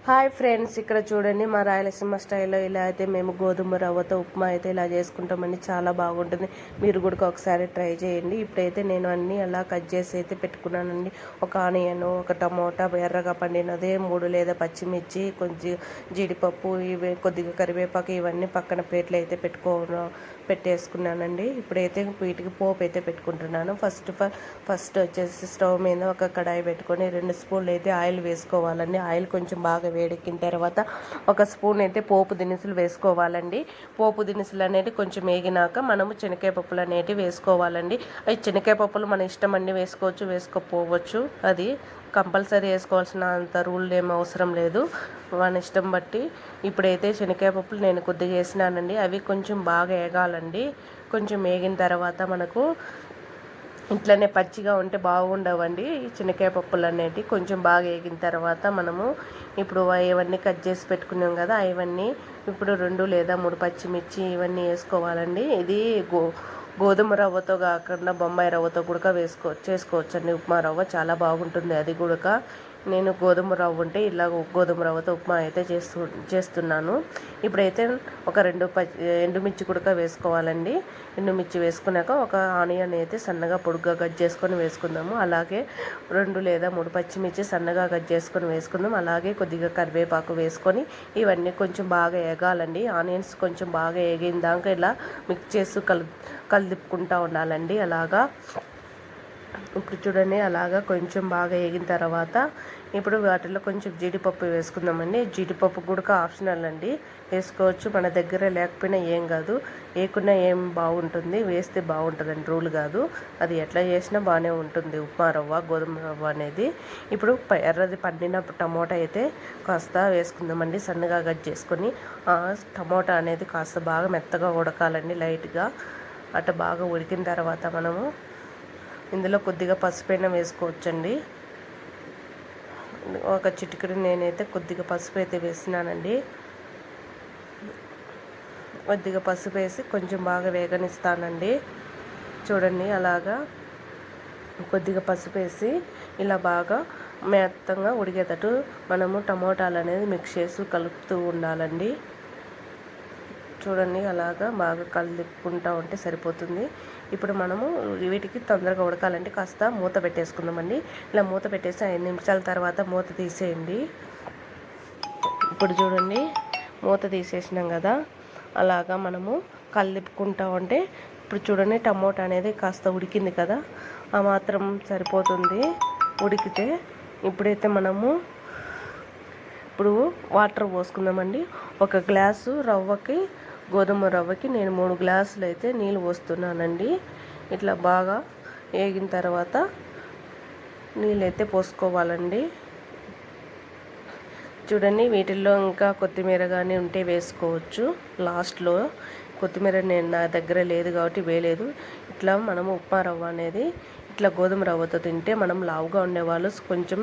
Hi friends, ఇక్కడ చూడండి మా రాయలసీమ స్టైల్లో ఇలా అయితే మేము గోధుమ రవ్వతో ఉప్మా అయితే ఇలా చేసుకుంటామండి. చాలా బాగుంటుంది. మీరు కూడా ఒకసారి ట్రై చేయండి. ఇప్పుడైతే నేను అన్నీ అలా కట్ చేసి అయితే పెట్టుకున్నానండి. ఒక ఆనియన్, ఒక టమోటా ఎర్రగా పండినదే, 3 లేదా పచ్చిమిర్చి, కొంచెం జీడిపప్పు, ఇవి కొద్దిగా కరివేపాకు, ఇవన్నీ పక్కన ప్లేట్లు అయితే పెట్టేసుకున్నానండి. ఇప్పుడైతే వీటికి పోపు అయితే పెట్టుకుంటున్నాను. ఫస్ట్ వచ్చేసి స్టవ్ మీద ఒక కడాయి పెట్టుకొని 2 స్పూన్లు అయితే ఆయిల్ వేసుకోవాలండి. ఆయిల్ కొంచెం బాగా వేడెక్కిన తర్వాత ఒక స్పూన్ అయితే పోపు దినుసులు వేసుకోవాలండి. పోపు దినుసులు అనేది కొంచెం వేగినాక మనము శనగకాయ పప్పులు అనేటివి వేసుకోవాలండి. అవి శనగకాయ పప్పులు మన ఇష్టం అండి, వేసుకోవచ్చు వేసుకోకపోవచ్చు. అది కంపల్సరీ వేసుకోవాల్సిన అంత రూల్ ఏం అవసరం లేదు, మన ఇష్టం బట్టి. ఇప్పుడైతే శనగకాయ పప్పులు నేను కొద్దిగా వేసినానండి. అవి కొంచెం బాగా వేగాలండి. కొంచెం వేగిన తర్వాత మనకు ఇట్లనే పచ్చిగా ఉంటే బాగుండవండి శనగకాయ పప్పులు అనేటివి. కొంచెం బాగా వేగిన తర్వాత మనము ఇప్పుడు ఇవన్నీ కట్ చేసి పెట్టుకున్నాం కదా, ఇవన్నీ ఇప్పుడు 2 లేదా 3 పచ్చిమిర్చి ఇవన్నీ వేసుకోవాలండి. ఇది గోధుమ రవ్వతో కాకుండా బొంబాయి రవ్వతో కూడా చేసుకోవచ్చండి. ఉప్మా రవ్వ చాలా బాగుంటుంది. అది కూడా నేను గోధుమ రవ్వ ఉంటే ఇలా గోధుమ రవ్వతో ఉప్మా అయితే చేస్తున్నాను. ఇప్పుడైతే ఒక 2 ఎండుమిర్చి కూడా వేసుకోవాలండి. ఎండుమిర్చి వేసుకున్నాక ఒక ఆనియన్ అయితే సన్నగా పొడుగ్గా కట్ చేసుకొని వేసుకుందాము. అలాగే 2 లేదా 3 పచ్చిమిర్చి సన్నగా కట్ చేసుకొని వేసుకుందాం. అలాగే కొద్దిగా కరివేపాకు వేసుకొని ఇవన్నీ కొంచెం బాగా వేగాలండి. ఆనియన్స్ కొంచెం బాగా వేగిన దాకా ఇలా మిక్స్ చేసి కలిపుకుంటూ ఉండాలండి. అలాగా ఇప్పుడు చూడండి, అలాగా కొంచెం బాగా వేగిన తర్వాత ఇప్పుడు వాటిలో కొంచెం జీడిపప్పు వేసుకుందామండి. జీడిపప్పు కూడా ఆప్షనల్ అండి, వేసుకోవచ్చు. మన దగ్గర లేకపోయినా ఏం కాదు, వేయకుండా ఏం బాగుంటుంది, వేస్తే బాగుంటుందండి, రూల్ కాదు. అది ఎట్లా చేసినా బాగానే ఉంటుంది ఉప్మా రవ్వ, గోధుమ రవ్వ అనేది. ఇప్పుడు ఎర్రది పండిన టమోటా అయితే కాస్త వేసుకుందామండి, సన్నగా కట్ చేసుకొని. టమోటా అనేది కాస్త బాగా మెత్తగా ఉడకాలండి, లైట్గా. అట్లా బాగా ఉడికిన తర్వాత మనము ఇందులో కొద్దిగా పసుపైన వేసుకోవచ్చండి. ఒక చిటికెడు నేనైతే కొద్దిగా పసుపు అయితే వేసినానండి. కొద్దిగా పసుపు వేసి కొంచెం బాగా వేగనిస్తానండి. చూడండి, అలాగా కొద్దిగా పసుపు వేసి ఇలా బాగా మెత్తంగా ఉడికేటట్టు మనము టమోటాలు అనేది మిక్స్ చేసి కలుపుతూ ఉండాలండి. చూడండి, అలాగా బాగా కలుపుకుంటూ ఉంటే సరిపోతుంది. ఇప్పుడు మనము వీటికి తొందరగా ఉడకాలంటే కాస్త మూత పెట్టేసుకుందామండి. ఇలా మూత పెట్టేసి 5 నిమిషాల తర్వాత మూత తీసేయండి. ఇప్పుడు చూడండి, మూత తీసేసినాం కదా, అలాగా మనము కలుపుకుంటూ ఉంటే ఇప్పుడు చూడండి టమోటా అనేది కాస్త ఉడికింది కదా, ఆ మాత్రం సరిపోతుంది ఉడికితే. ఇప్పుడైతే మనము ఇప్పుడు వాటర్ పోసుకుందామండి. 1 గ్లాసు రవ్వకి, గోధుమ రవ్వకి నేను 3 గ్లాసులు అయితే నీళ్ళు పోస్తున్నానండి. ఇట్లా బాగా వేగిన తర్వాత నీళ్ళైతే పోసుకోవాలండి. చూడండి, వీటిల్లో ఇంకా కొత్తిమీర కానీ ఉంటే వేసుకోవచ్చు లాస్ట్లో. కొత్తిమీర నా దగ్గర లేదు కాబట్టి వేయలేదు. ఇట్లా మనము ఉప్మా రవ్వ అనేది ఇట్లా గోధుమ రవ్వతో తింటే మనం లావుగా ఉండేవాళ్ళు కొంచెం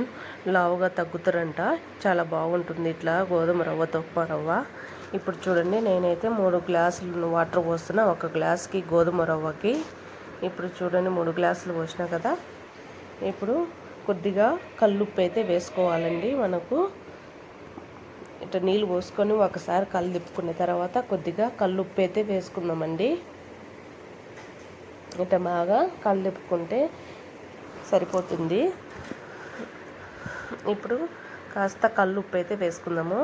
లావుగా తగ్గుతారంట. చాలా బాగుంటుంది ఇట్లా గోధుమ రవ్వతో ఉప్మా రవ్వ. ఇప్పుడు చూడండి, నేనైతే 3 గ్లాసులు వాటర్ పోస్తున్నా 1 గ్లాస్కి గోధుమ రవ్వకి. ఇప్పుడు చూడండి 3 గ్లాసులు పోసినా కదా. ఇప్పుడు కొద్దిగా కల్లుప్పు అయితే వేసుకోవాలండి. మనకు ఇట్లా నీళ్ళు పోసుకొని ఒకసారి తిప్పుకున్న తర్వాత కొద్దిగా కల్లుప్పు అయితే వేసుకుందామండి. ఇట్లా బాగా తిప్పుకుంటే సరిపోతుంది. ఇప్పుడు కాస్త కల్లుప్పు అయితే వేసుకుందాము.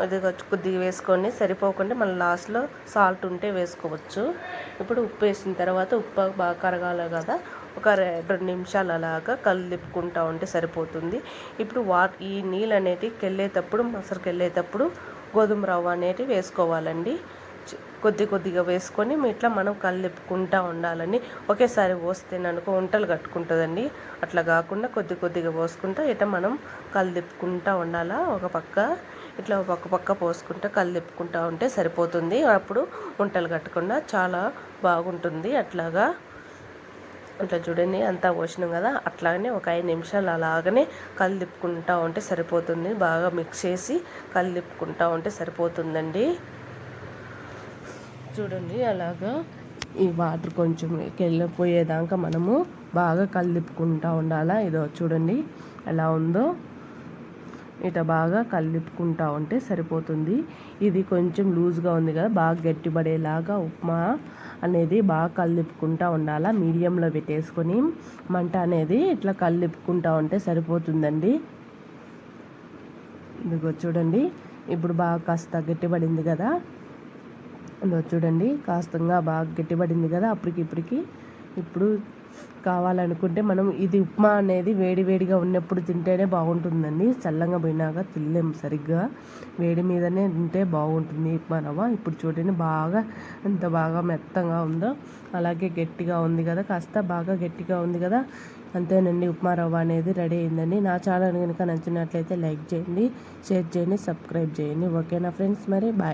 అది కొద్దిగా వేసుకొని సరిపోకుండా మళ్ళీ లాస్ట్లో సాల్ట్ ఉంటే వేసుకోవచ్చు. ఇప్పుడు ఉప్పు వేసిన తర్వాత ఉప్పు బాగా కరగాలి కదా, ఒక 2 నిమిషాలు అలాగా తిప్పుకుంటూ ఉంటే సరిపోతుంది. ఇప్పుడు ఈ నీళ్ళు అనేటివి మసరుకు వెళ్ళేటప్పుడు గోధుమ రవ్వ అనేటివి వేసుకోవాలండి. కొద్దిగా వేసుకొని ఇట్లా మనం తిప్పుకుంటూ ఉండాలని. ఒకేసారి పోస్తేననుకో వంటలు కట్టుకుంటుందండి. అట్లా కాకుండా కొద్దిగా పోసుకుంటా ఇట్లా మనం తిప్పుకుంటూ ఉండాలా. ఒక పక్క ఇట్లా ఒక పక్క పోసుకుంటూ తిప్పుకుంటూ ఉంటే సరిపోతుంది. అప్పుడు వంటలు కట్టకుండా చాలా బాగుంటుంది. అట్లా చూడండి, అంతా పోసినాం కదా, అట్లాగనే ఒక 5 నిమిషాలు అలాగనే తిప్పుకుంటూ ఉంటే సరిపోతుంది. బాగా మిక్స్ చేసి తిప్పుకుంటూ ఉంటే సరిపోతుందండి. చూడండి, అలాగా ఈ వాటర్ కొంచెం వెళ్ళిపోయేదాకా మనము బాగా తిప్పుకుంటూ ఉండాలా. ఇదో చూడండి, ఎలా ఉందో ఇట బాగా కలిపుకుంటా ఉంటే సరిపోతుంది. ఇది కొంచెం లూజ్గా ఉంది కదా, బాగా గట్టిపడేలాగా ఉప్మా అనేది బాగా కలిపుకుంటా ఉండాలా. మీడియంలో పెట్టేసుకొని మంట అనేది ఇట్లా కలిపుకుంటా ఉంటే సరిపోతుందండి. ఇదిగో చూడండి, ఇప్పుడు బాగా కాస్త గట్టిపడింది కదా, ఇదిగో చూడండి కాస్తంగా బాగా గట్టిపడింది కదా. ఇప్పటికి ఇప్పుడు కావాలనుకుంటే మనం ఇది ఉప్మా అనేది వేడివేడిగా ఉన్నప్పుడు తింటేనే బాగుంటుందండి. చల్లంగా పోయినాక తినలేము సరిగ్గా, వేడి మీదనే తింటే బాగుంటుంది ఉప్మా రవ్వ. ఇప్పుడు చూడండి బాగా ఎంత బాగా మెత్తగా ఉందో, అలాగే గట్టిగా ఉంది కదా, కాస్త బాగా గట్టిగా ఉంది కదా. అంతేనండి, ఉప్మా రవ్వ అనేది రెడీ అయిందండి. నా ఛానల్ కనుక నచ్చినట్లయితే లైక్ చేయండి, షేర్ చేయండి, సబ్స్క్రైబ్ చేయండి. ఓకేనా ఫ్రెండ్స్, మరి బాయ్.